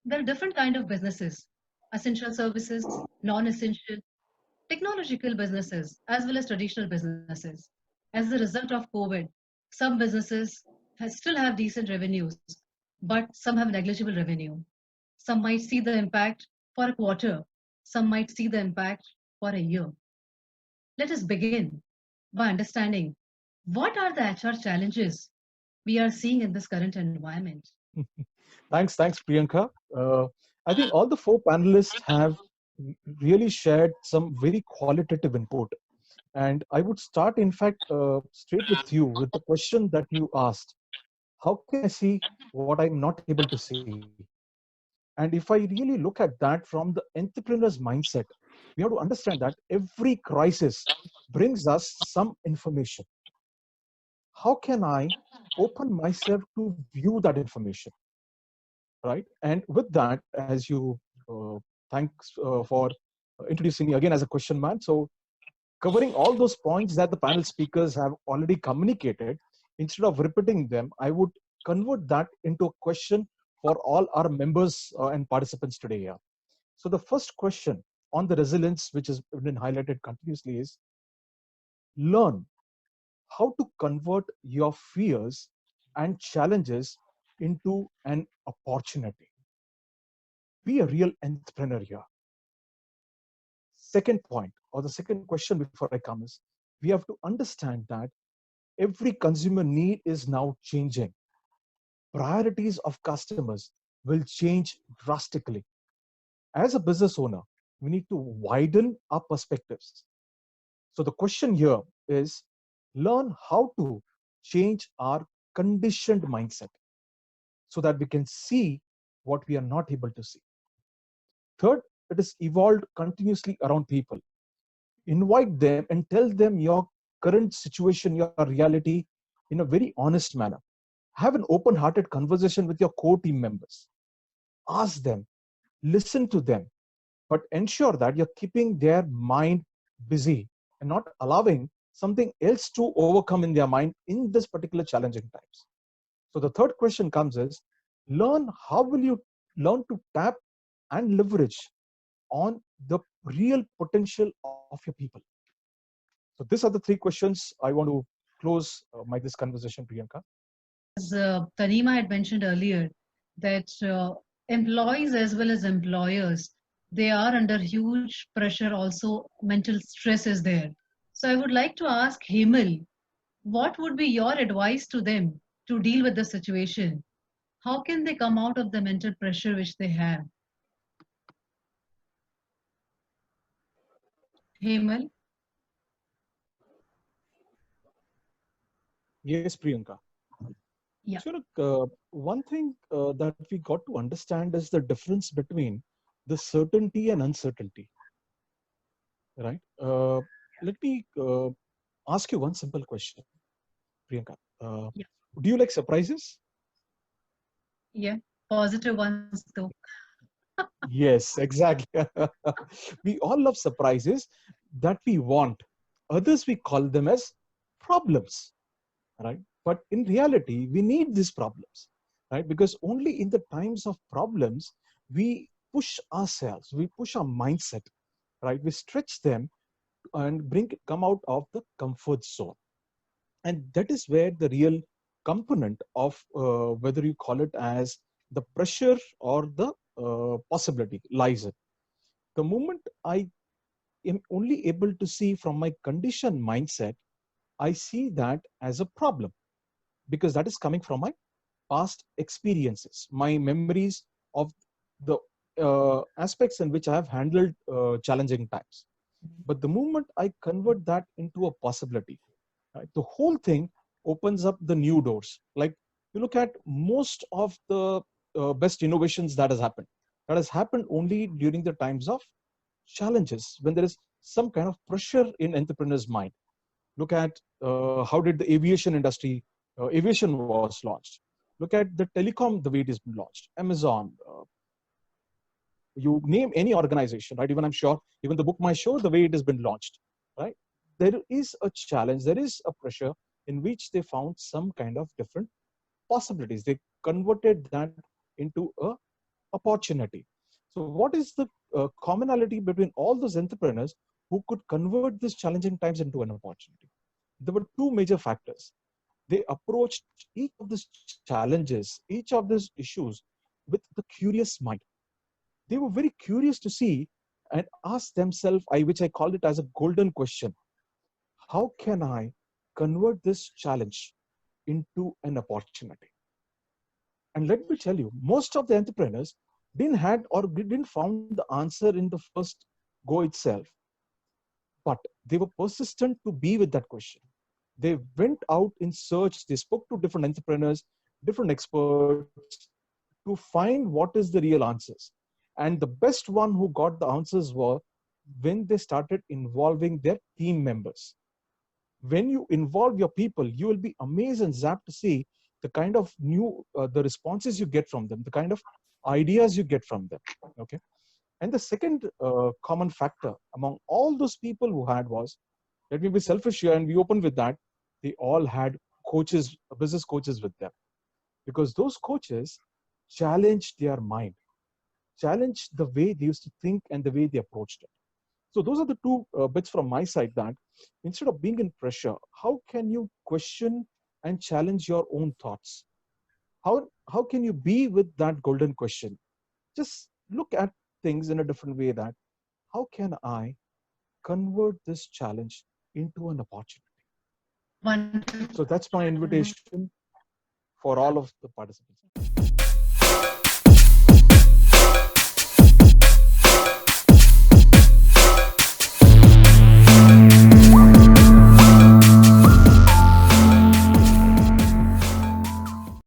There are different kind of businesses, essential services, non-essential, technological businesses, as well as traditional businesses. As a result of COVID, some businesses still have decent revenues, but some have negligible revenue. Some might see the impact for a quarter, some might see the impact for a year. Let us begin by understanding what are the HR challenges we are seeing in this current environment. Thanks, Priyanka. I think all the four panelists have really shared some very qualitative input. And I would start, in fact, straight with you with the question that you asked. How can I see what I'm not able to see? And if I really look at that from the entrepreneur's mindset, we have to understand that every crisis brings us some information. How can I open myself to view that information? Right? And with that, as you thanks for introducing me again as a question man. So covering all those points that the panel speakers have already communicated, instead of repeating them, I would convert that into a question for all our members and participants today here. So the first question on the resilience, which has been highlighted continuously, is learn how to convert your fears and challenges into an opportunity. Be a real entrepreneur here. Second point, or the second question before I come is, we have to understand that every consumer need is now changing. Priorities of customers will change drastically. As a business owner, we need to widen our perspectives. So the question here is learn how to change our conditioned mindset so that we can see what we are not able to see. Third, it is evolved continuously around people. Invite them and tell them your current situation, your reality in a very honest manner. Have an open hearted conversation with your core team members. Ask them, listen to them, but ensure that you're keeping their mind busy and not allowing something else to overcome in their mind in this particular challenging times. So the third question comes is learn how will you learn to tap and leverage on the real potential of your people. So these are the three questions I want to close this conversation, Priyanka. As Tanima had mentioned earlier, that employees as well as employers, they are under huge pressure. Also, mental stress is there. So I would like to ask Hemal, what would be your advice to them to deal with the situation? How can they come out of the mental pressure which they have? Hemal? Yes, Priyanka. Yeah. So, one thing that we got to understand is the difference between the certainty and uncertainty, right? Let me ask you one simple question, Priyanka. Uh, Yeah. do you like surprises? Yeah. Positive ones though. Yes, exactly. We all love surprises that we want. Others we call them as problems, right? But in reality, we need these problems, right? Because only in the times of problems, we push ourselves, we push our mindset, right? We stretch them and come out of the comfort zone. And that is where the real component of whether you call it as the pressure or the possibility lies in. The moment I am only able to see from my conditioned mindset, I see that as a problem because that is coming from my past experiences, my memories of the aspects in which I have handled challenging times. But the moment I convert that into a possibility, right, the whole thing opens up the new doors. Like you look at most of the best innovations that has happened only during the times of challenges when there is some kind of pressure in entrepreneurs' mind. Look at how did the aviation industry, aviation was launched. Look at the telecom, the way it has been launched. Amazon, you name any organization, right? Even I'm sure, even the book My Show, the way it has been launched, right? There is a challenge, there is a pressure in which they found some kind of different possibilities. They converted that into a opportunity. So what is the commonality between all those entrepreneurs who could convert these challenging times into an opportunity? There were two major factors. They approached each of these challenges, each of these issues with the curious mind. They were very curious to see and ask themselves, which I called it as a golden question. How can I convert this challenge into an opportunity? And let me tell you, most of the entrepreneurs didn't found the answer in the first go itself, but they were persistent to be with that question. They went out in search, they spoke to different entrepreneurs, different experts to find what is the real answers. And the best one who got the answers were when they started involving their team members. When you involve your people, you will be amazed and zapped to see the kind of the responses you get from them, the kind of ideas you get from them. Okay. And the second common factor among all those people who had was, let me be selfish here and be open with that, they all had coaches, business coaches with them, because those coaches challenged their mind, challenged the way they used to think and the way they approached it. So those are the two bits from my side, that instead of being in pressure, how can you question and challenge your own thoughts? How can you be with that golden question? Just look at things in a different way, that how can I convert this challenge into an opportunity? Wonderful. So that's my invitation for all of the participants.